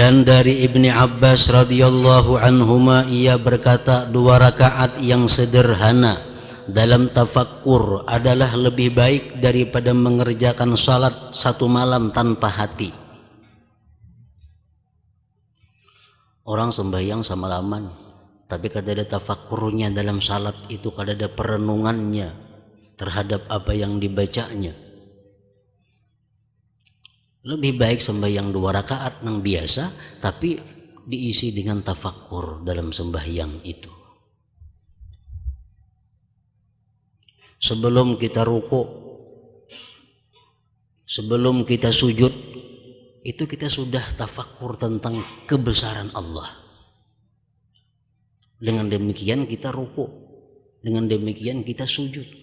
Dan dari Ibni Abbas radhiyallahu anhuma ia berkata, 2 rakaat yang sederhana dalam tafakkur adalah lebih baik daripada mengerjakan salat 1 malam tanpa hati. Orang sembahyang semalaman, tapi kada ada tafakkurnya dalam salat itu, kada ada perenungannya terhadap apa yang dibacanya. Lebih baik sembahyang 2 rakaat yang biasa tapi diisi dengan tafakkur dalam sembahyang itu. Sebelum kita ruku, sebelum kita sujud, itu kita sudah tafakkur tentang kebesaran Allah. Dengan demikian kita ruku, dengan demikian kita sujud.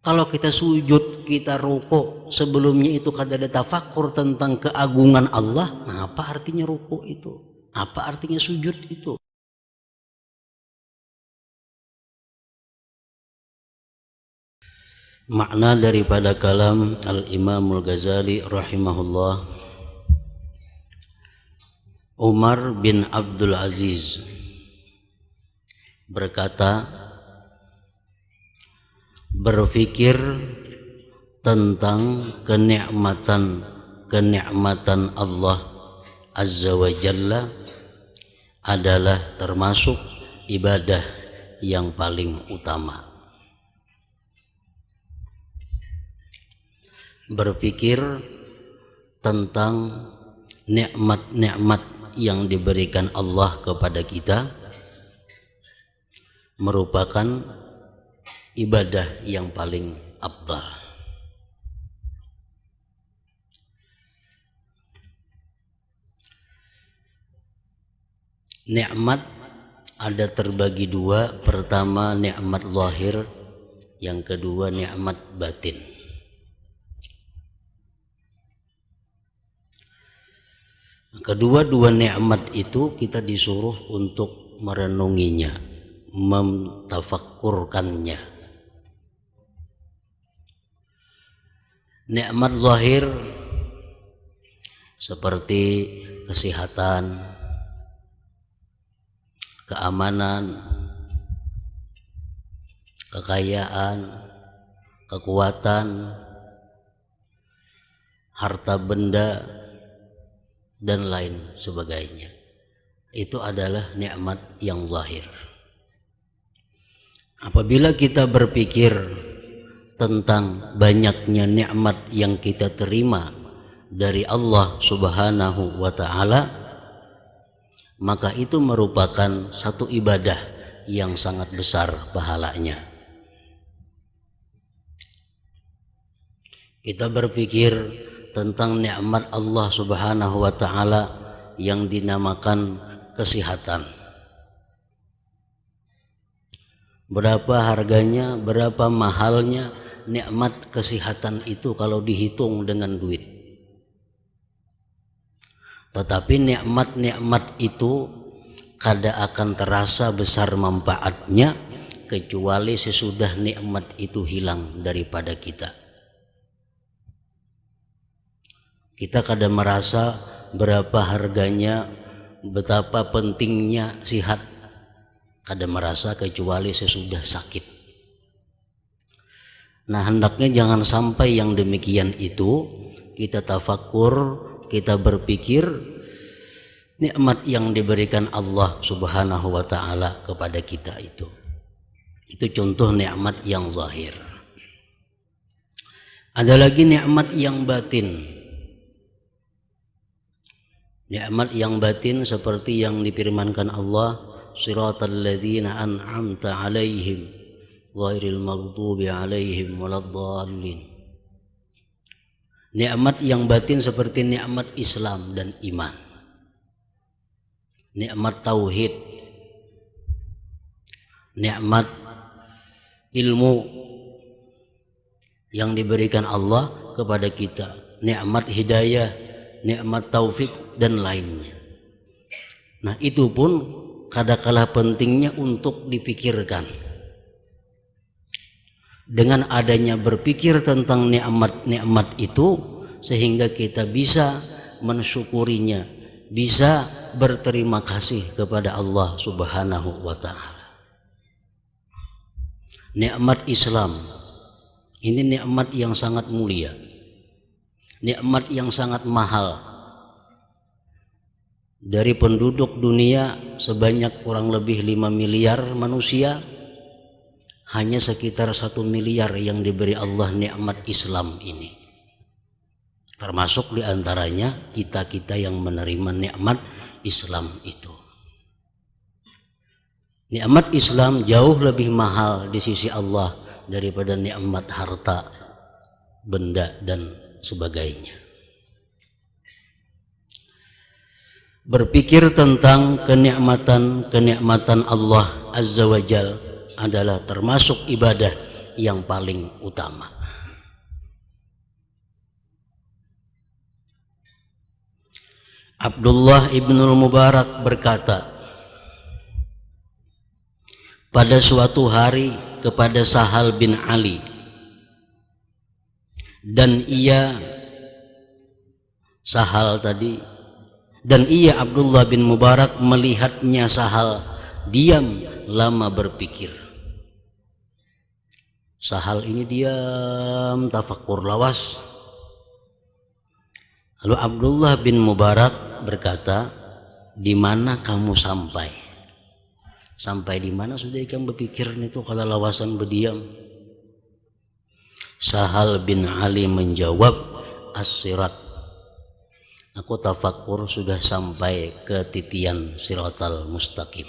Kalau kita sujud, kita ruku, sebelumnya itu kada ada tafakkur tentang keagungan Allah, nah apa artinya ruku itu? Apa artinya sujud itu? Makna daripada kalam Al-Imam Al-Ghazali rahimahullah, Umar bin Abdul Aziz berkata, berfikir tentang kenikmatan Allah Azza wa Jalla adalah termasuk ibadah yang paling utama. Berfikir tentang nikmat-nikmat yang diberikan Allah kepada kita merupakan ibadah yang paling afdal. Nikmat ada terbagi 2. Pertama nikmat zahir, yang kedua nikmat batin. Kedua-dua nikmat itu kita disuruh untuk merenunginya, mentafakkurkannya. Nikmat zahir seperti kesehatan, keamanan, kekayaan, kekuatan, harta benda, dan lain sebagainya. Itu adalah nikmat yang zahir. Apabila kita berpikir tentang banyaknya nikmat yang kita terima dari Allah Subhanahu wa ta'ala, maka itu merupakan satu ibadah yang sangat besar pahalanya. Kita berpikir tentang nikmat Allah Subhanahu wa ta'ala yang dinamakan kesehatan. Berapa harganya, berapa mahalnya nikmat kesehatan itu kalau dihitung dengan duit. Tetapi nikmat-nikmat itu kada akan terasa besar manfaatnya kecuali sesudah nikmat itu hilang daripada kita. Kita kada merasa berapa harganya, betapa pentingnya sihat, kada merasa kecuali sesudah sakit. Nah, hendaknya jangan sampai yang demikian itu kita tafakkur, kita berpikir nikmat yang diberikan Allah Subhanahu wa ta'ala kepada kita itu. Itu contoh nikmat yang zahir. Ada lagi nikmat yang batin. Nikmat yang batin seperti yang difirmankan Allah, siratal ladzina an'amta 'alaihim ghairil maghdubi 'alaihim waladdallin. Nikmat yang batin seperti nikmat Islam dan iman, nikmat tauhid, nikmat ilmu yang diberikan Allah kepada kita, nikmat hidayah, nikmat taufik dan lainnya. Nah, itu pun kadangkala pentingnya untuk dipikirkan. Dengan adanya berpikir tentang nikmat-nikmat itu, sehingga kita bisa mensyukurinya, bisa berterima kasih kepada Allah Subhanahu wa taala. Nikmat Islam ini nikmat yang sangat mulia, nikmat yang sangat mahal. Dari penduduk dunia sebanyak kurang lebih 5 miliar manusia, hanya sekitar 1 miliar yang diberi Allah nikmat Islam ini. Termasuk diantaranya kita-kita yang menerima nikmat Islam itu. Nikmat Islam jauh lebih mahal di sisi Allah daripada nikmat harta, benda dan sebagainya. Berpikir tentang kenikmatan Allah Azza wa Jalla adalah termasuk ibadah yang paling utama. Abdullah ibnul Mubarak berkata, pada suatu hari kepada Sahal bin Ali, dan ia Abdullah bin Mubarak melihatnya Sahal diam lama berpikir. Sahal ini diam, tafakkur, lawas. Lalu Abdullah bin Mubarak berkata, di mana kamu sampai? Sampai di mana sudah kamu berpikir itu kalau lawasan berdiam? Sahal bin Ali menjawab, as-sirat. Aku tafakkur sudah sampai ke titian siratal mustaqim.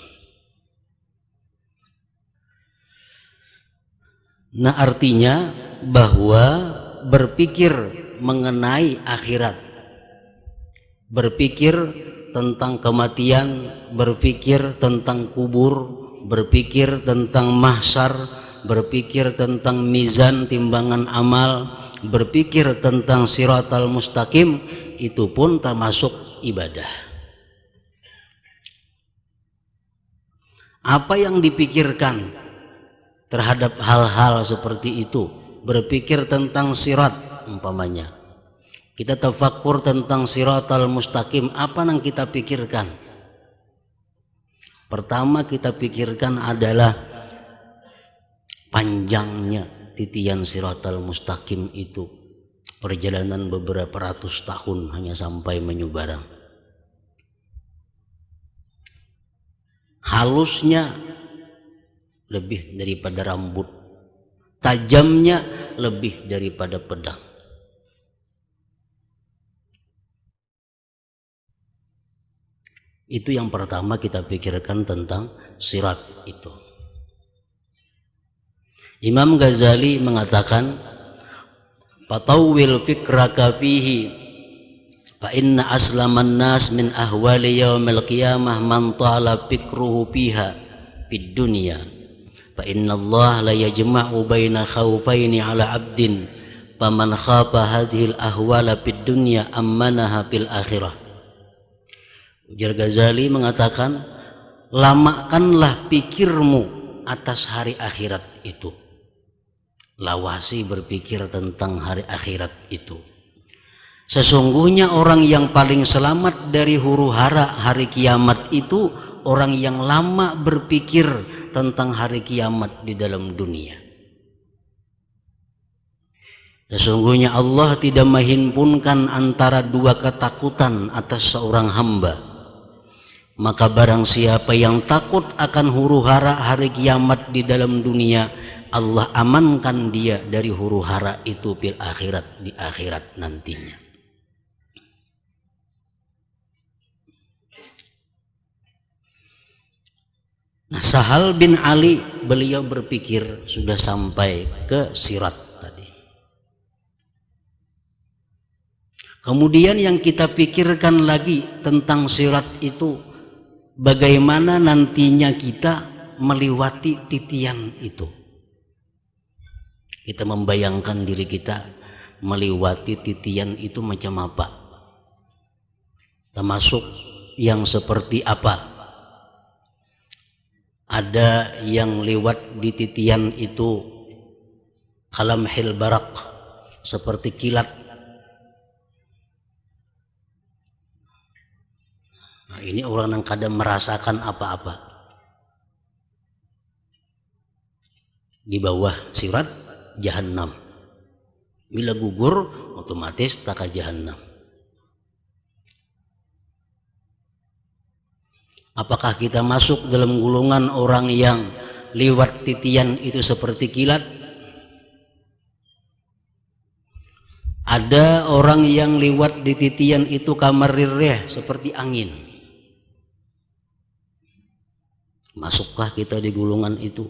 Nah, artinya bahwa berpikir mengenai akhirat, berpikir tentang kematian, berpikir tentang kubur, berpikir tentang mahsyar, berpikir tentang mizan timbangan amal, berpikir tentang siratal mustaqim, itu pun termasuk ibadah. Apa yang dipikirkan terhadap hal-hal seperti itu, berpikir tentang sirat umpamanya, kita tafakkur tentang siratal mustaqim, apa yang kita pikirkan? Pertama kita pikirkan adalah panjangnya titian siratal mustaqim itu, perjalanan beberapa ratus tahun hanya sampai Menyubarang. Halusnya lebih daripada rambut, tajamnya lebih daripada pedang. Itu yang pertama kita pikirkan tentang sirat itu. Imam Ghazali mengatakan, fatawwil fikraka fihi fa inna aslaman nas min ahwali yaumil qiyamah man tala fikruhu fiha fid dunya fa inna Allah la yajma'u baina khawfaini ala abdin faman khafa hadhil ahwala fid dunya ammanaha fil akhirah. Ujar Ghazali mengatakan, lamakanlah pikirmu atas hari akhirat itu. Lawasi berpikir tentang hari akhirat itu. Sesungguhnya orang yang paling selamat dari huru hara hari kiamat itu orang yang lama berpikir tentang hari kiamat di dalam dunia. Sesungguhnya Allah tidak menghimpunkan antara dua ketakutan atas seorang hamba. Maka barang siapa yang takut akan huru hara hari kiamat di dalam dunia, Allah amankan dia dari huru hara itu fil akhirat, di akhirat nantinya. Nah, Sahal bin Ali, beliau berpikir sudah sampai ke sirat tadi. Kemudian yang kita pikirkan lagi tentang sirat itu, bagaimana nantinya kita melewati titian itu. Kita membayangkan diri kita melewati titian itu macam apa, termasuk yang seperti apa. Ada yang lewat di titian itu kalamhil barak, seperti kilat Nah, ini orang yang kadang merasakan apa-apa di bawah sirat jahannam. Bila gugur otomatis taka jahannam. Apakah kita masuk dalam golongan orang yang liwat titian itu seperti kilat? Ada orang yang liwat di titian itu kamarireh seperti angin. Masukkah kita di golongan itu?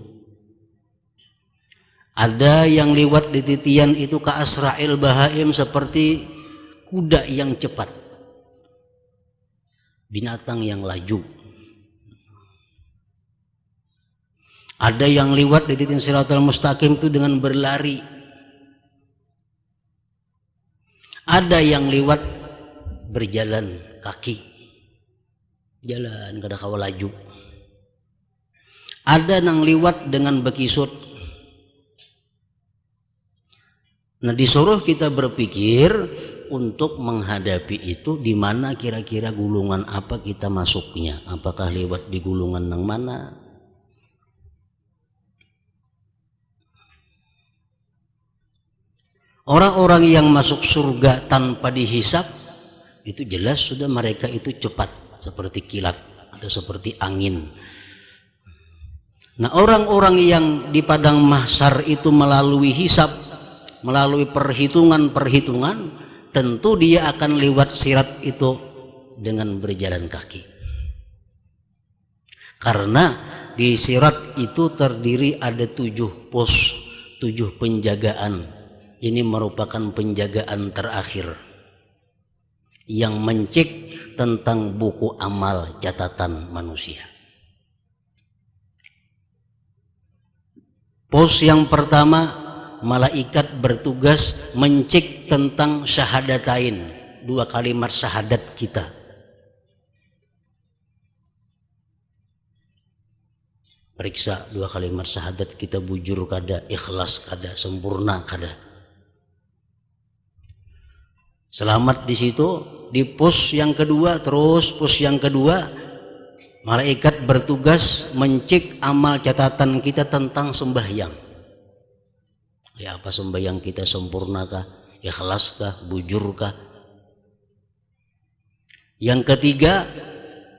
Ada yang liwat di titian itu ka asra'il bahaim seperti kuda yang cepat, binatang yang laju. Ada yang liwat di titian siratal mustaqim itu dengan berlari. Ada yang liwat berjalan kaki, jalan kada kawa laju. Ada yang liwat dengan bekisut. Nah, disuruh kita berpikir untuk menghadapi itu, di mana kira-kira gulungan apa kita masuknya, apakah lewat di gulungan yang mana. Orang-orang yang masuk surga tanpa dihisap itu jelas sudah mereka itu cepat seperti kilat atau seperti angin. Nah, orang-orang yang di padang mahsyar itu melalui hisap, melalui perhitungan-perhitungan, tentu dia akan lewat sirat itu dengan berjalan kaki. Karena di sirat itu terdiri ada 7 pos, 7 penjagaan. Ini merupakan penjagaan terakhir yang mencek tentang buku amal catatan manusia. Pos yang pertama, malaikat bertugas mencek tentang syahadatain, 2 kalimat syahadat kita. Periksa 2 kalimat syahadat kita bujur kada, ikhlas kada, sempurna kada. Selamat di situ. Di pos yang kedua, terus pos yang kedua, malaikat bertugas mencek amal catatan kita tentang sembahyang. Ya, apa sembahyang kita sempurnakah, ikhlaskah, bujurkah? Yang ketiga,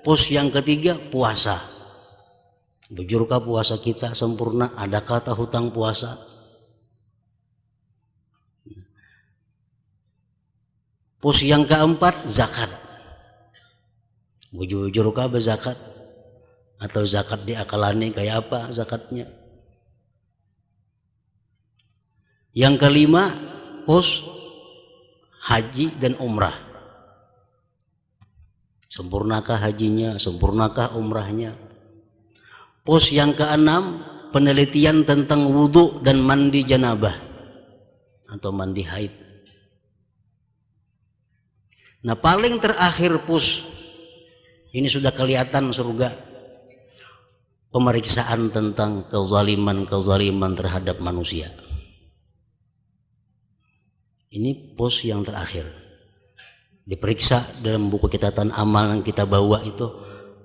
pos yang ketiga, puasa. Bujurkah puasa kita sempurna? Ada kata hutang puasa? Pos yang keempat, zakat. Bujurkah berzakat? Atau zakat diakalani kayak apa zakatnya? Yang kelima, pos haji dan umrah. Sempurnakah hajinya, sempurnakah umrahnya? Pos yang keenam, penelitian tentang wudhu dan mandi janabah atau mandi haid. Nah, paling terakhir pos, ini sudah kelihatan surga, pemeriksaan tentang kezaliman terhadap manusia. Ini pos yang terakhir. Diperiksa dalam buku catatan amal yang kita bawa itu,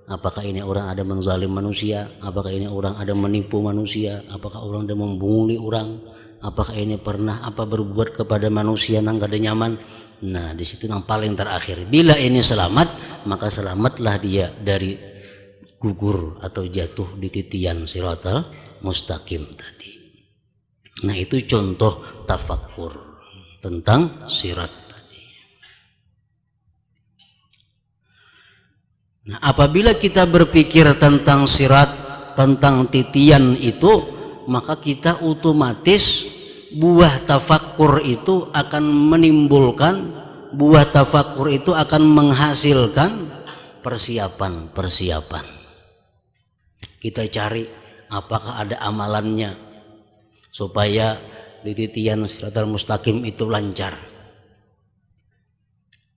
apakah ini orang ada menzalim manusia, apakah ini orang ada menipu manusia, apakah orang ada membunguli orang, apakah ini pernah apa berbuat kepada manusia yang gak ada nyaman. Nah, di situ yang paling terakhir. Bila ini selamat, maka selamatlah dia dari gugur atau jatuh di titian siratal mustaqim tadi. Nah, itu contoh tafakkur tentang sirat tadi. Nah, apabila kita berpikir tentang sirat, tentang titian itu, maka kita otomatis buah tafakkur itu akan menimbulkan, buah tafakkur itu akan menghasilkan persiapan. Kita cari apakah ada amalannya supaya di titian siratal mustaqim itu lancar.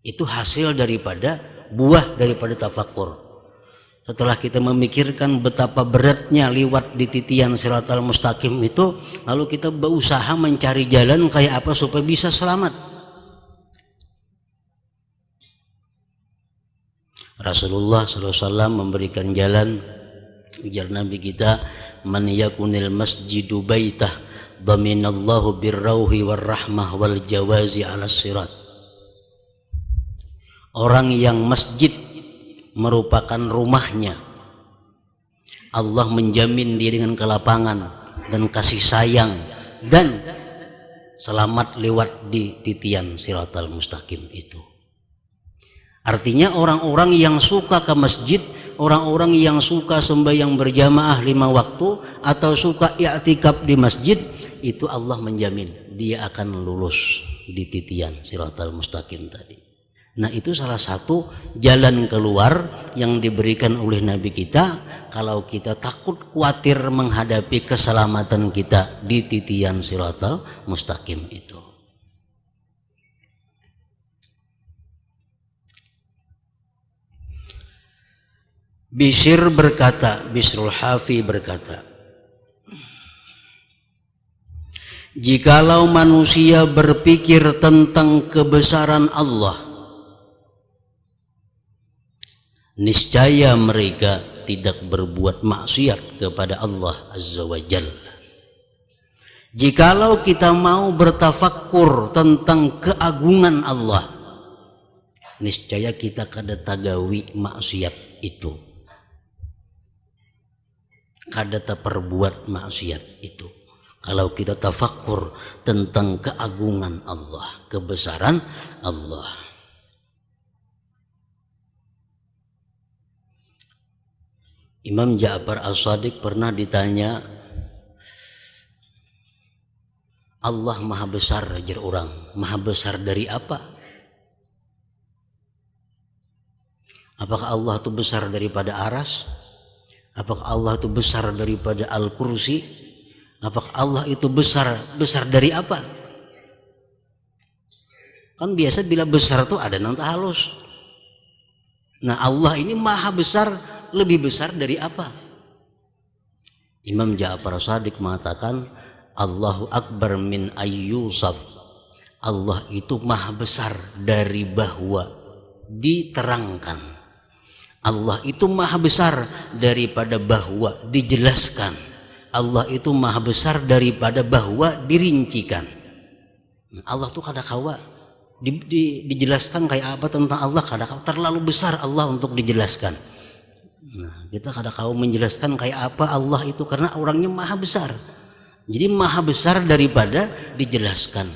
Itu hasil daripada buah daripada tafakkur. Setelah kita memikirkan betapa beratnya liwat di titian siratal mustaqim itu, lalu kita berusaha mencari jalan kayak apa supaya bisa selamat. Rasulullah SAW memberikan jalan, ujar Nabi kita, man yakunil masjidu baitah dhaminallahu birrauhi warrahmah wal jawazi ala sirat. Orang yang masjid merupakan rumahnya, Allah menjamin dia dengan kelapangan dan kasih sayang dan selamat lewat di titian siratal mustaqim itu. Artinya orang-orang yang suka ke masjid, orang-orang yang suka sembahyang berjamaah 5 waktu atau suka i'tikaf di masjid, itu Allah menjamin dia akan lulus di titian siratal mustaqim tadi. Nah, itu salah satu jalan keluar yang diberikan oleh Nabi kita kalau kita takut khawatir menghadapi keselamatan kita di titian siratal mustaqim itu. Bishrul Hafi berkata, jikalau manusia berpikir tentang kebesaran Allah, niscaya mereka tidak berbuat maksiat kepada Allah Azza wa Jalla. Jikalau kita mau bertafakkur tentang keagungan Allah, niscaya kita kada tagawi maksiat itu, kada perbuat maksiat itu. Kalau kita tafakkur tentang keagungan Allah, kebesaran Allah. Imam Ja'far As-Shadiq pernah ditanya, Allah maha besar, ajar orang, maha besar dari apa? Apakah Allah itu besar daripada aras? Apakah Allah itu besar daripada Al-Kursi? Apakah Allah itu besar dari apa? Kan biasa bila besar itu ada nang halus. Nah, Allah ini maha besar, lebih besar dari apa? Imam Ja'far As-Shadiq mengatakan, Allahu Akbar min ayyusaf. Allah itu maha besar dari bahwa diterangkan. Allah itu maha besar daripada bahwa dijelaskan. Allah itu maha besar daripada bahwa dirincikan. Allah tuh kada kawa dijelaskan kayak apa tentang Allah, kada kawa, terlalu besar Allah untuk dijelaskan. Nah, kita kada kawa menjelaskan kayak apa Allah itu karena orangnya maha besar. Jadi maha besar daripada dijelaskan.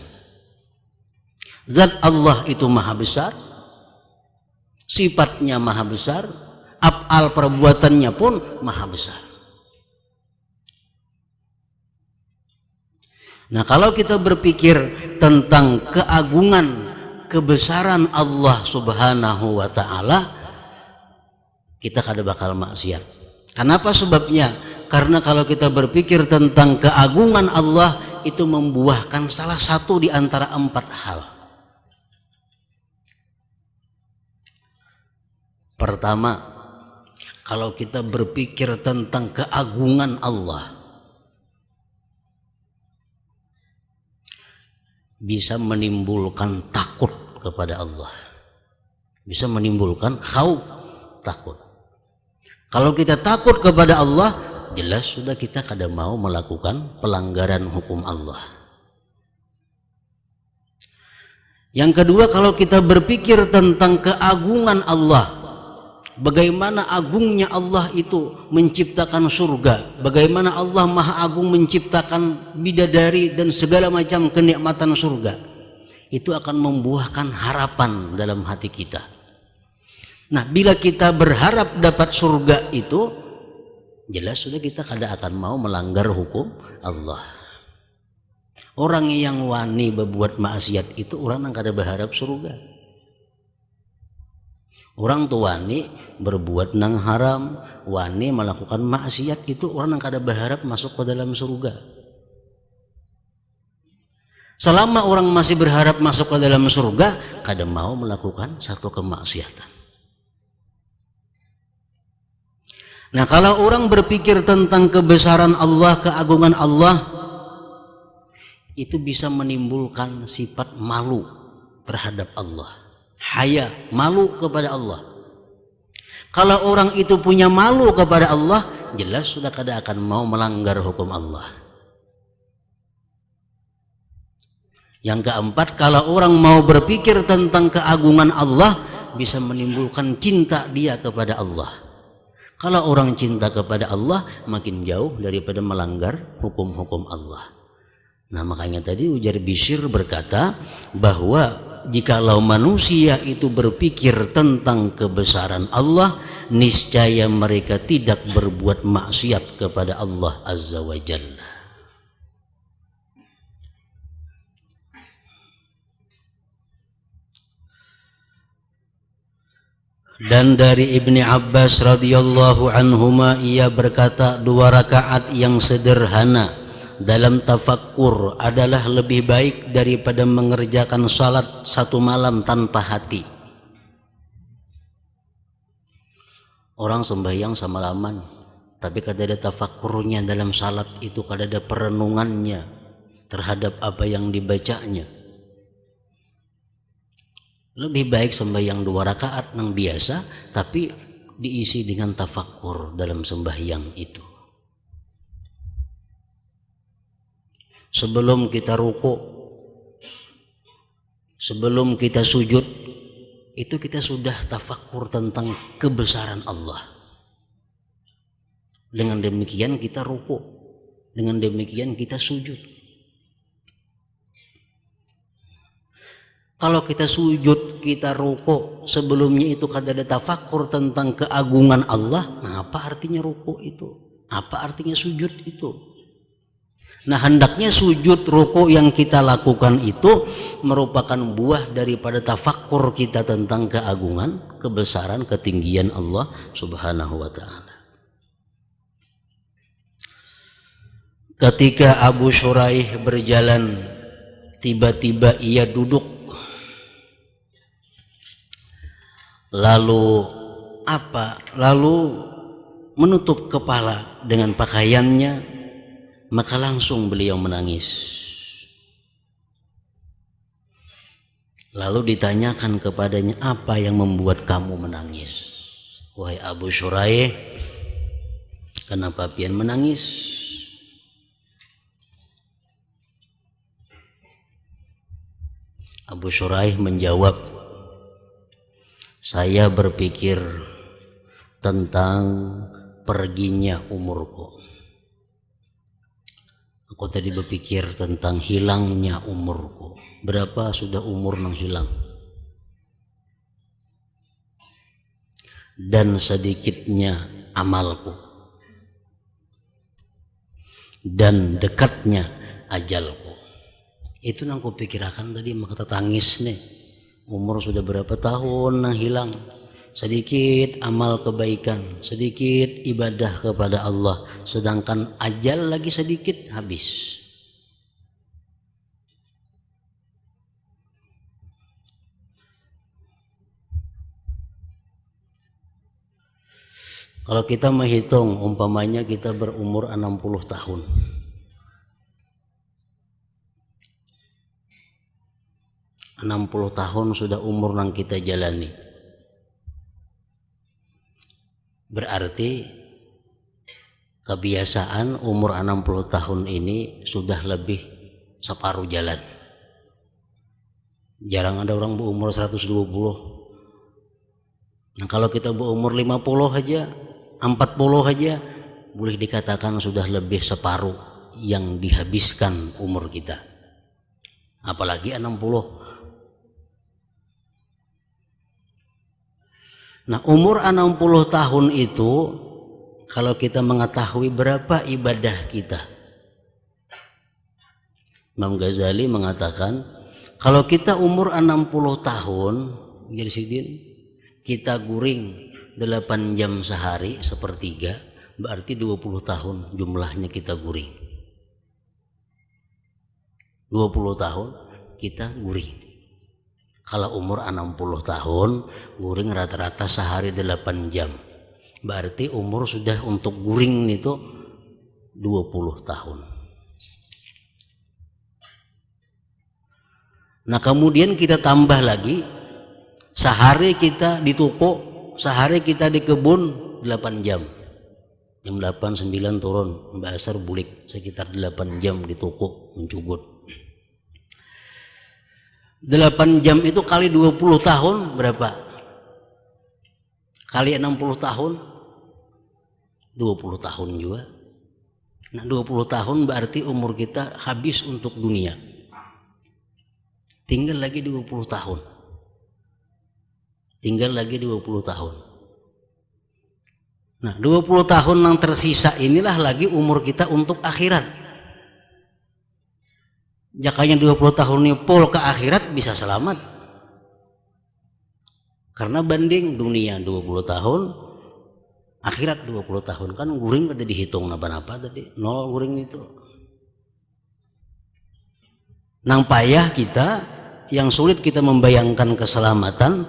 Zat Allah itu maha besar, sifatnya maha besar, af'al perbuatannya pun maha besar. Nah, kalau kita berpikir tentang keagungan, kebesaran Allah Subhanahu wa ta'ala, kita kada bakal maksiat. Kenapa sebabnya? Karena kalau kita berpikir tentang keagungan Allah, itu membuahkan salah satu di antara 4 hal. Pertama, kalau kita berpikir tentang keagungan Allah, bisa menimbulkan takut kepada Allah, bisa menimbulkan khauf, takut. Kalau kita takut kepada Allah, jelas sudah kita kada mau melakukan pelanggaran hukum Allah. Yang kedua, kalau kita berpikir tentang keagungan Allah, bagaimana agungnya Allah itu menciptakan surga, bagaimana Allah maha agung menciptakan bidadari dan segala macam kenikmatan surga, itu akan membuahkan harapan dalam hati kita. Nah, bila kita berharap dapat surga itu, jelas sudah kita kada akan mau melanggar hukum Allah. Orang yang wani berbuat maksiat itu orang yang kada berharap surga. Orang tua wani berbuat nang haram, wani melakukan maksiat, itu orang yang kada berharap masuk ke dalam surga. Selama orang masih berharap masuk ke dalam surga, kada mau melakukan satu kemaksiatan. Nah, kalau orang berpikir tentang kebesaran Allah, keagungan Allah, itu bisa menimbulkan sifat malu terhadap Allah. Haya, malu kepada Allah. Kalau orang itu punya malu kepada Allah, jelas sudah kada akan mau melanggar hukum Allah. Yang keempat, kalau orang mau berpikir tentang keagungan Allah, bisa menimbulkan cinta dia kepada Allah. Kalau orang cinta kepada Allah, makin jauh daripada melanggar hukum-hukum Allah. Nah, makanya tadi ujar Bishr berkata bahwa jikalau manusia itu berpikir tentang kebesaran Allah, niscaya mereka tidak berbuat maksiat kepada Allah Azza wa Jalla. Dan dari Ibni Abbas radhiyallahu anhuma, ia berkata, 2 rakaat yang sederhana dalam tafakkur adalah lebih baik daripada mengerjakan salat 1 malam tanpa hati. Orang sembahyang semalaman, tapi kada ada tafakkurnya dalam salat itu, kada ada perenungannya terhadap apa yang dibacanya. Lebih baik sembahyang 2 rakaat yang biasa, tapi diisi dengan tafakkur dalam sembahyang itu. Sebelum kita ruku, sebelum kita sujud, itu kita sudah tafakkur tentang kebesaran Allah. Dengan demikian kita ruku, dengan demikian kita sujud. Kalau kita sujud, kita ruku, sebelumnya itu kada ada tafakkur tentang keagungan Allah, nah apa artinya ruku itu? Apa artinya sujud itu? Nah, hendaknya sujud ruku yang kita lakukan itu merupakan buah daripada tafakkur kita tentang keagungan, kebesaran, ketinggian Allah Subhanahu wa ta'ala. Ketika Abu Shuraih berjalan, tiba-tiba ia duduk. Lalu menutup kepala dengan pakaiannya, maka langsung beliau menangis. Lalu ditanyakan kepadanya, apa yang membuat kamu menangis? Wahai Abu Shuraih, kenapa pian menangis? Abu Shuraih menjawab, saya berpikir tentang perginya umurku. Aku tadi berpikir tentang hilangnya umurku. Berapa sudah umur nang hilang? Dan sedikitnya amalku. Dan dekatnya ajalku. Itu nang ku pikirkan tadi, maka tangis nih. Umur sudah berapa tahun nang hilang, sedikit amal kebaikan, sedikit ibadah kepada Allah, sedangkan ajal lagi sedikit habis. Kalau kita menghitung, umpamanya kita berumur 60 tahun. 60 tahun sudah umur yang kita jalani. Berarti kebiasaan umur 60 tahun ini sudah lebih separuh jalan. Jarang ada orang berumur 120. Nah, kalau kita berumur 50 aja, 40 aja, boleh dikatakan sudah lebih separuh yang dihabiskan umur kita. Apalagi 60. Nah, umur 60 tahun itu, kalau kita mengetahui berapa ibadah kita, Imam Ghazali mengatakan, kalau kita umur 60 tahun, jadi sidin, kita guring 8 jam sehari, sepertiga, berarti 20 tahun jumlahnya kita guring. 20 tahun kita guring. Kalau umur 60 tahun, guring rata-rata sehari 8 jam. Berarti umur sudah untuk guring itu 20 tahun. Nah, kemudian kita tambah lagi, sehari kita di toko sehari kita di kebun 8 jam. Jam 8, 9 turun, Mbak Asar bulik sekitar 8 jam di toko mencugut. 8 jam itu kali 20 tahun berapa? Kali 60 tahun 20 tahun juga. Nah 20 tahun berarti umur kita habis untuk dunia. Tinggal lagi 20 tahun. Tinggal lagi 20 tahun. Nah 20 tahun yang tersisa inilah lagi umur kita untuk akhirat. Jakanya 20 tahun ini full ke akhirat bisa selamat. Karena banding dunia 20 tahun, akhirat 20 tahun. Kan guring tadi dihitung napa-napa tadi. 0 guring itu. Nang payah kita, yang sulit kita membayangkan keselamatan,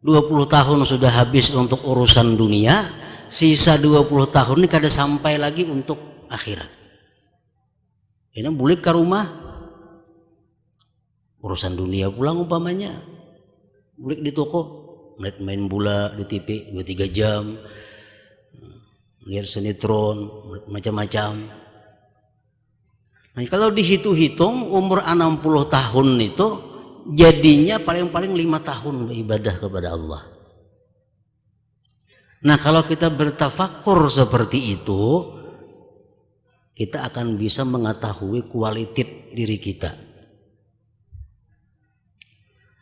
20 tahun sudah habis untuk urusan dunia, sisa 20 tahun ini kada sampai lagi untuk akhirat. Ini bulik ke rumah, urusan dunia pulang umpamanya, bulik di toko, main bola di TV 2-3 jam, lihat sinetron, macam-macam. Nah kalau dihitung-hitung umur 60 tahun itu jadinya paling-paling 5 tahun beribadah kepada Allah. Nah kalau kita bertafakur seperti itu, kita akan bisa mengetahui kualitas diri kita.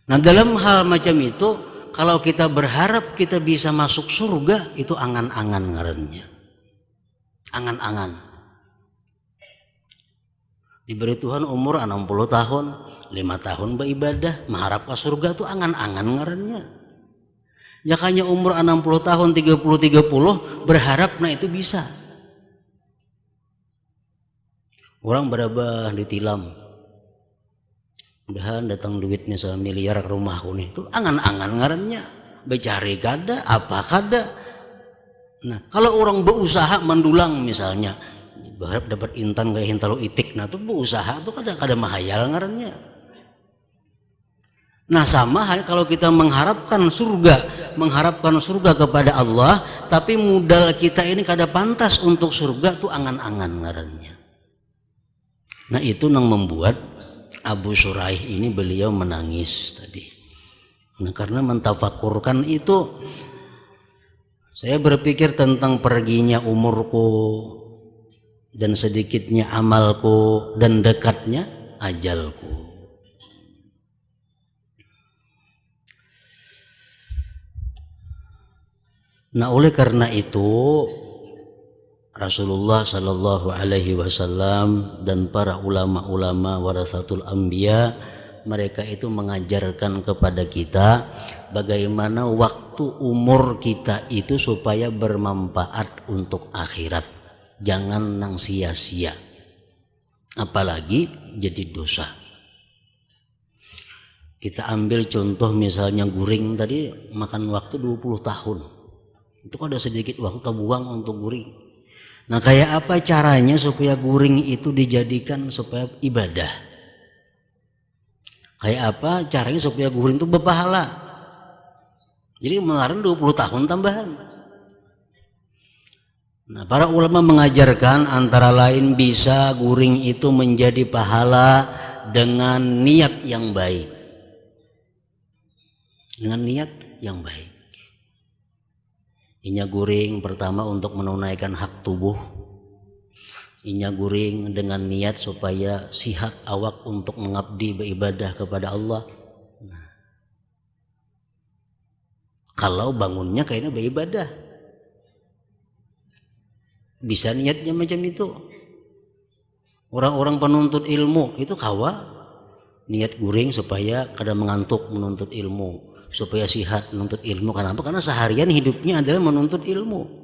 Nah dalam hal macam itu, kalau kita berharap kita bisa masuk surga, itu angan-angan ngarannya. Angan-angan. Diberi Tuhan umur 60 tahun, 5 tahun beribadah, mengharap ke surga itu angan-angan ngarannya. Jakanya umur 60 tahun, 30 berharap nah itu bisa. Orang berabah ditilam. Mudahan datang duitnya 1 miliar ke rumahku nih. Itu angan-angan ngarannya. Becari kada, apa kada. Nah, kalau orang berusaha mendulang misalnya, berharap dapat intan kayak hintalo itik, nah itu berusaha itu kada mahayal ngarannya. Nah sama hal kalau kita mengharapkan surga kepada Allah, tapi modal kita ini kada pantas untuk surga, itu angan-angan ngarannya. Nah itu yang membuat Abu Shuraih ini beliau menangis tadi. Nah karena mentafakurkan itu, saya berpikir tentang perginya umurku dan sedikitnya amalku dan dekatnya ajalku. Nah oleh karena itu Rasulullah Sallallahu Alaihi Wasallam dan para ulama-ulama warasatul anbiya, mereka itu mengajarkan kepada kita bagaimana waktu umur kita itu supaya bermanfaat untuk akhirat. Jangan nang sia-sia, apalagi jadi dosa. Kita ambil contoh misalnya guring tadi makan waktu 20 tahun. Itu ada sedikit waktu terbuang untuk guring. Nah kayak apa caranya supaya guring itu dijadikan supaya ibadah? Kayak apa caranya supaya guring itu berpahala? Jadi mengarang 20 tahun tambahan. Nah para ulama mengajarkan antara lain bisa guring itu menjadi pahala dengan niat yang baik. Dengan niat yang baik. Inya guring pertama untuk menunaikan hak tubuh. Inya guring dengan niat supaya sihat awak untuk mengabdi beribadah kepada Allah. Nah, kalau bangunnya kayaknya beribadah, bisa niatnya macam itu. Orang-orang penuntut ilmu itu kawa niat guring supaya kada mengantuk menuntut ilmu, supaya sihat menuntut ilmu. Kenapa? Karena seharian hidupnya adalah menuntut ilmu.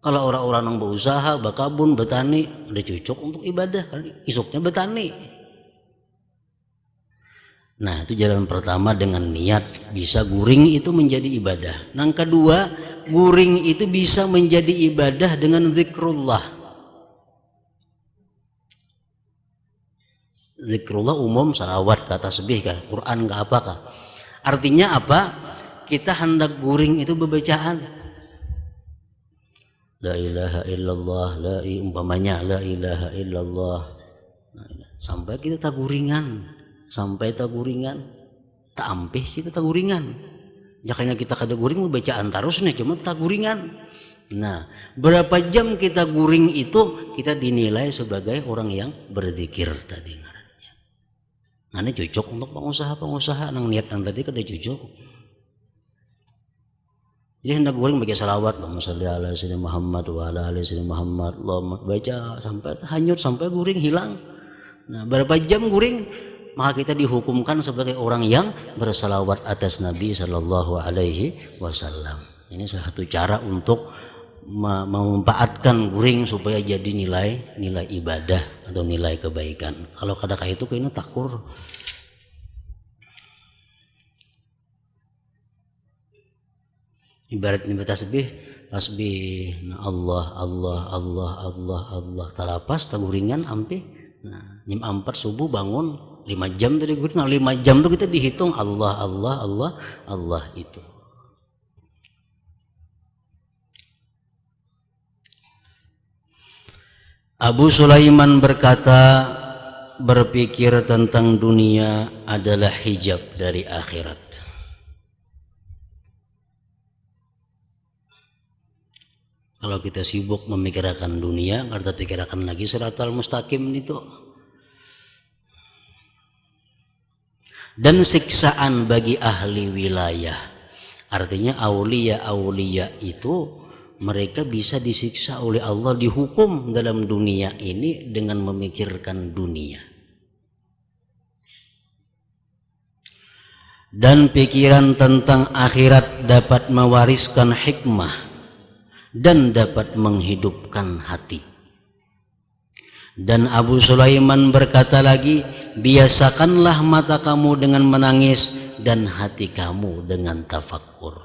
Kalau orang-orang yang berusaha, berkebun, bertani, udah cocok untuk ibadah, karena isuknya bertani. Nah itu jalan pertama, dengan niat bisa guring itu menjadi ibadah. Yang kedua, guring itu bisa menjadi ibadah dengan zikrullah. Zikrullah umum salawat, kata tasbih kah, Quran kah, apakah? Artinya apa? kita hendak guring itu bebacaan la ilaha illallah, umpamanya la ilaha illallah, sampai kita tak guringan, tak ampih kita tak guringan. Jakanya kita kada guring bacaan terus nih, cuma tak guringan. Nah, berapa jam kita guring itu kita dinilai sebagai orang yang berzikir tadi ngarannya. Nah, ini cocok untuk pengusaha nang niat nang tadi kada cocok. Jadi hendak guring baca salawat, Allahumma sholli ala sayyidina Muhammad wa ala ali sayyidina Muhammad, Allahumma baca sampai hanyut, sampai guring hilang. Nah, berapa jam guring, maka kita dihukumkan sebagai orang yang bersalawat atas Nabi Sallallahu Alaihi Wasallam. Ini salah satu cara untuk memanfaatkan guring supaya jadi nilai ibadah atau nilai kebaikan. Kalau kadang itu kayaknya takur. Ibarat tasbih, nah Allah talapas taguringan ampe. Nah, jam 4 subuh bangun 5 jam tadi guring. Nah, 5 jam tuh kita dihitung Allah itu. Abu Sulaiman berkata, berpikir tentang dunia adalah hijab dari akhirat. Kalau kita sibuk memikirkan dunia, kita pikirkan lagi siratal mustaqim itu. Dan siksaan bagi ahli wilayah. Artinya aulia itu mereka bisa disiksa oleh Allah, dihukum dalam dunia ini dengan memikirkan dunia. Dan pikiran tentang akhirat dapat mewariskan hikmah dan dapat menghidupkan hati. Dan Abu Sulaiman berkata lagi, biasakanlah mata kamu dengan menangis dan hati kamu dengan tafakkur.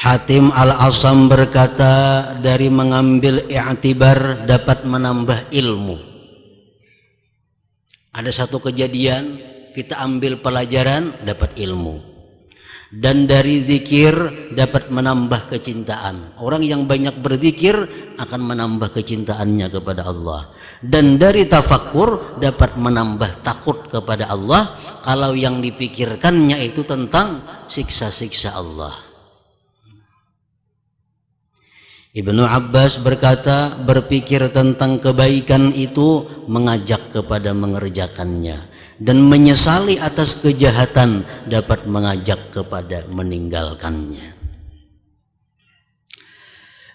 Hatim Al-Asam berkata, dari mengambil i'tibar dapat menambah ilmu. Ada satu kejadian, kita ambil pelajaran, dapat ilmu. Dan dari zikir dapat menambah kecintaan. Orang yang banyak berzikir akan menambah kecintaannya kepada Allah. Dan dari tafakkur dapat menambah takut kepada Allah kalau yang dipikirkannya itu tentang siksa-siksa Allah. Ibnu Abbas berkata, berpikir tentang kebaikan itu mengajak kepada mengerjakannya. Dan menyesali atas kejahatan dapat mengajak kepada meninggalkannya.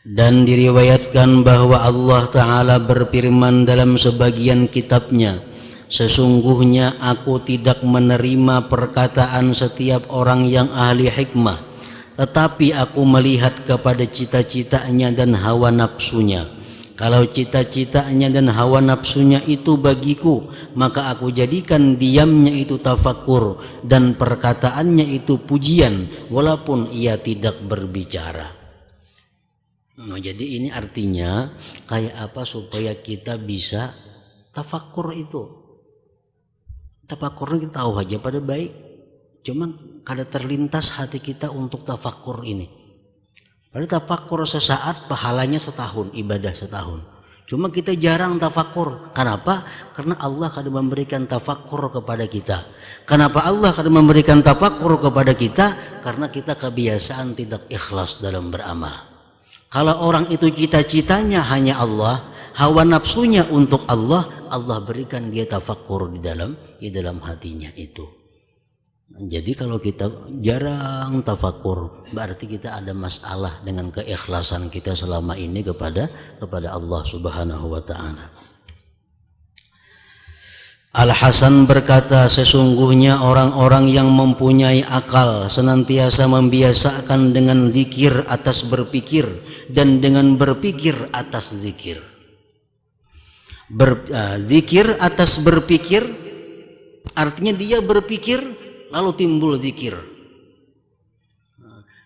Dan diriwayatkan bahwa Allah Ta'ala berfirman dalam sebagian kitabnya, sesungguhnya aku tidak menerima perkataan setiap orang yang ahli hikmah, tetapi aku melihat kepada cita-citanya dan hawa nafsunya. Kalau cita-citanya dan hawa nafsunya itu bagiku, maka aku jadikan diamnya itu tafakur dan perkataannya itu pujian, walaupun ia tidak berbicara. Nah, jadi ini artinya kayak apa supaya kita bisa tafakur itu. Tafakurnya kita tahu aja pada baik, cuma kada terlintas hati kita untuk tafakur ini. Padahal tafakur sesaat pahalanya setahun, ibadah setahun. Cuma kita jarang tafakur. Kenapa? Karena Allah kadang memberikan tafakur kepada kita. Kenapa Allah kadang memberikan tafakur kepada kita? Karena kita kebiasaan tidak ikhlas dalam beramal. Kalau orang itu cita-citanya hanya Allah, hawa nafsunya untuk Allah, Allah berikan dia tafakur di dalam hatinya itu. Jadi kalau kita jarang tafakur, berarti kita ada masalah dengan keikhlasan kita selama ini kepada Allah Subhanahu wa Ta'ala. Al-Hasan berkata, sesungguhnya orang-orang yang mempunyai akal senantiasa membiasakan dengan zikir atas berpikir dan dengan berpikir atas zikir. Zikir atas berpikir artinya dia berpikir lalu timbul zikir.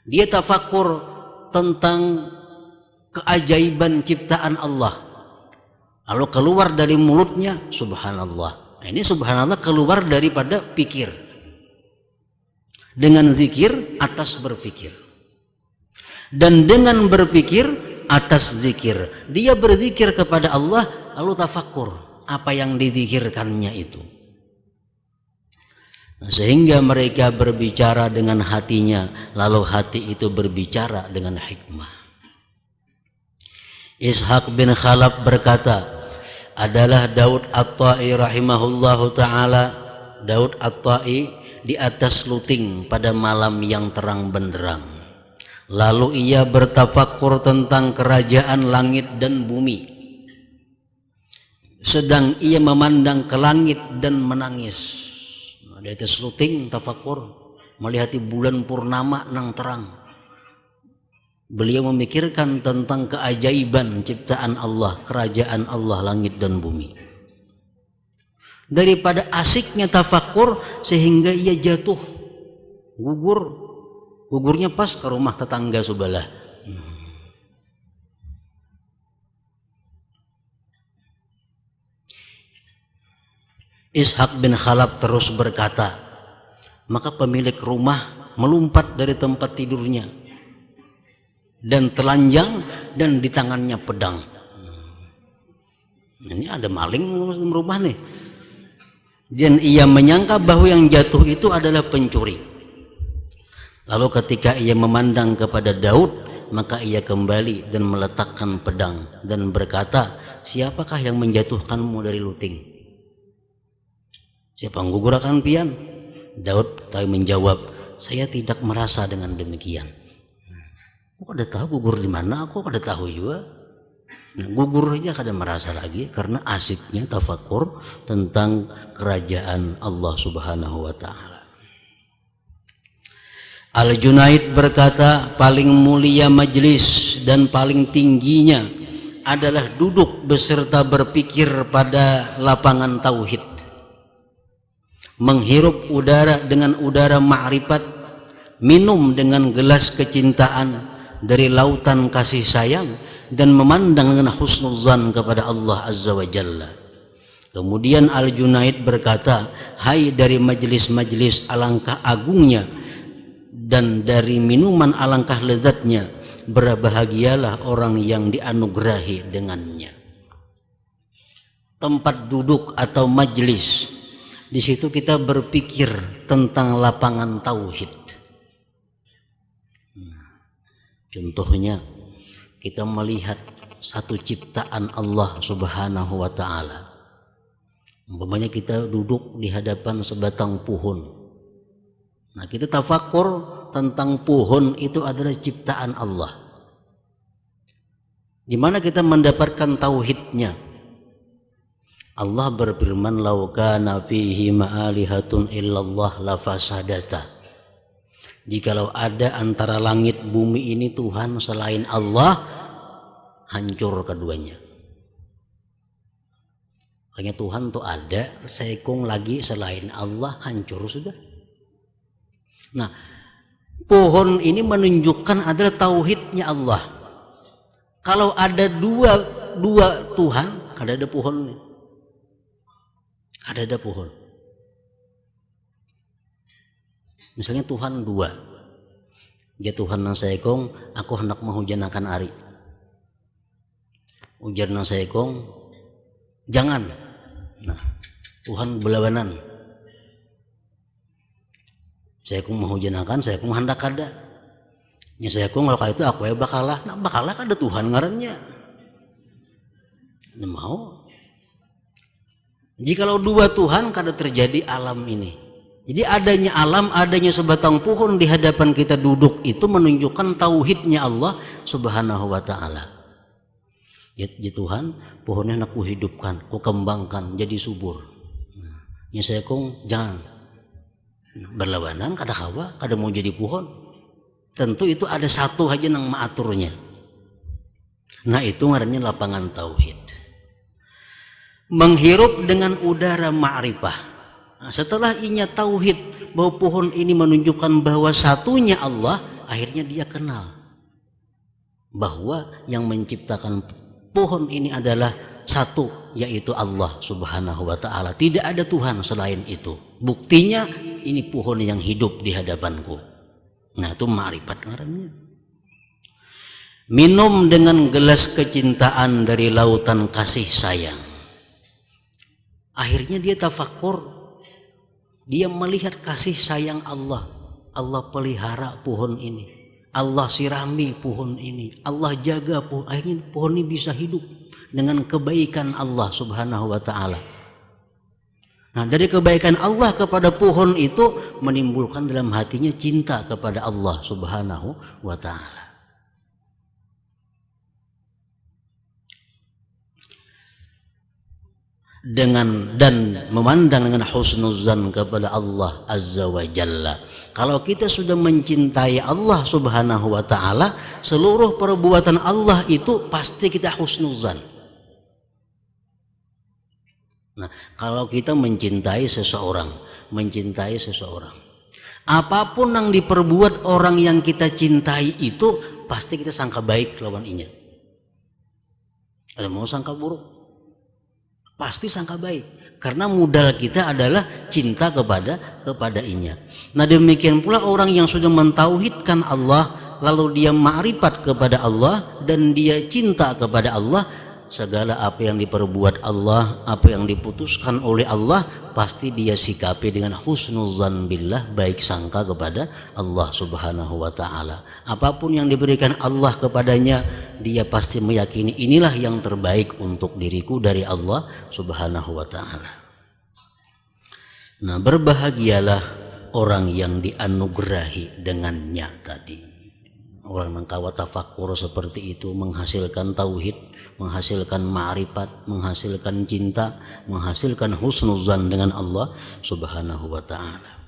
Dia tafakur tentang keajaiban ciptaan Allah, lalu keluar dari mulutnya subhanallah. Nah, ini subhanallah keluar daripada pikir. Dengan zikir atas berpikir. Dan dengan berpikir atas zikir. Dia berzikir kepada Allah lalu tafakkur apa yang dizikirkannya itu. Nah, sehingga mereka berbicara dengan hatinya, lalu hati itu berbicara dengan hikmah. Ishaq bin Khalaf berkata, adalah Daud At-Ta'i rahimahullahu ta'ala, Daud At-Ta'i di atas luting pada malam yang terang benderang. Lalu ia bertafakur tentang kerajaan langit dan bumi. Sedang ia memandang ke langit dan menangis. Di atas luting tafakur, melihat bulan purnama nang terang. Beliau memikirkan tentang keajaiban ciptaan Allah, kerajaan Allah langit dan bumi. Daripada asiknya tafakur sehingga ia jatuh, gugurnya pas ke rumah tetangga sebelah. Ishaq bin Khalaf terus berkata, maka pemilik rumah melompat dari tempat tidurnya dan telanjang dan di tangannya pedang. Ini ada maling di rumah nih. Dan ia menyangka bahwa yang jatuh itu adalah pencuri. Lalu ketika ia memandang kepada Daud, maka ia kembali dan meletakkan pedang dan berkata, siapakah yang menjatuhkanmu dari luting? Siapa yang gugurakan pian? Daud menjawab, saya tidak merasa dengan demikian. Kok ada tahu gugur di mana? Aku ada tahu juga. Nah, gugur aja kada merasa lagi karena asiknya tafakur tentang kerajaan Allah Subhanahu wa taala. Al-Junaid berkata, paling mulia majlis dan paling tingginya adalah duduk beserta berpikir pada lapangan tauhid. Menghirup udara dengan udara ma'rifat, minum dengan gelas kecintaan dari lautan kasih sayang, dan memandang dengan husnuzan kepada Allah Azza wa Jalla. Kemudian Al-Junaid berkata, hai dari majlis-majlis alangkah agungnya dan dari minuman alangkah lezatnya, berbahagialah orang yang dianugerahi dengannya. Tempat duduk atau majlis, di situ kita berpikir tentang lapangan tauhid. Nah, contohnya kita melihat satu ciptaan Allah Subhanahu wa taala. Umpamanya kita duduk di hadapan sebatang pohon. Nah, kita tafakur tentang pohon itu adalah ciptaan Allah. Di mana kita mendapatkan tauhidnya? Allah berfirman, "Lau kana fihi ma'alihatun illallah lafasadata." Jikalau ada antara langit bumi ini Tuhan selain Allah, hancur keduanya. Hanya Tuhan tuh ada, seekong lagi selain Allah, hancur sudah. Nah, pohon ini menunjukkan adalah tauhidnya Allah. Kalau ada dua Tuhan, ada pohon nih. Ada pohon. Misalnya Tuhan dua, dia Tuhan nang saekong, aku hendak menghujanakan ari. Ujar nang saekong, jangan. Nah, Tuhan belawanan. Saekong menghujanakan, saekong hendak kada. Nya saekong kalau itu aku bakalah, nah bakalah kada Tuhan ngarannya. Nah, mau. Jikalau dua Tuhan kada terjadi alam ini. Jadi adanya alam, adanya sebatang pohon di hadapan kita duduk itu menunjukkan tauhidnya Allah Subhanahu wa taala. Ya Tuhan, pohonnya nak ku hidupkan, ku kembangkan jadi subur. Nah, nya saya kong jangan berlawanan kada kawa, kada mau jadi pohon. Tentu itu ada satu aja nang maaturnya. Nah, itu ngarannya lapangan tauhid. Menghirup dengan udara ma'rifah. Nah, setelah inya tauhid bahwa pohon ini menunjukkan bahwa satunya Allah, akhirnya dia kenal bahwa yang menciptakan pohon ini adalah satu, yaitu Allah Subhanahu wa ta'ala. Tidak ada Tuhan selain itu. Buktinya ini pohon yang hidup di hadapanku. Nah, itu ma'rifat ngarannya. Minum dengan gelas kecintaan dari lautan kasih sayang. Akhirnya dia tafakur. Dia melihat kasih sayang Allah. Allah pelihara pohon ini. Allah sirami pohon ini. Allah jaga pohon. Akhirnya pohon ini bisa hidup dengan kebaikan Allah Subhanahu wa ta'ala. Nah, dari kebaikan Allah kepada pohon itu menimbulkan dalam hatinya cinta kepada Allah Subhanahu wa ta'ala. Dan memandang dengan husnuzan kepada Allah Azza wa Jalla. Kalau kita sudah mencintai Allah Subhanahu wa ta'ala, seluruh perbuatan Allah itu pasti kita husnuzan. Nah, kalau kita mencintai seseorang, apapun yang diperbuat orang yang kita cintai itu pasti kita sangka baik lawan inya. Ada mau sangka buruk? Pasti sangka baik, karena modal kita adalah cinta kepada inya. Nah, demikian pula orang yang sudah mentauhidkan Allah, lalu dia ma'rifat kepada Allah dan dia cinta kepada Allah, segala apa yang diperbuat Allah, apa yang diputuskan oleh Allah, pasti dia sikapi dengan husnuzan billah, baik sangka kepada Allah Subhanahu wa ta'ala. Apapun yang diberikan Allah kepadanya, dia pasti meyakini inilah yang terbaik untuk diriku dari Allah Subhanahu wa ta'ala. Nah, berbahagialah orang yang dianugerahi dengannya tadi. Orang yang kawa tafakur seperti itu menghasilkan tauhid, menghasilkan ma'rifat, menghasilkan cinta, menghasilkan husnuzan dengan Allah Subhanahu wa ta'ala.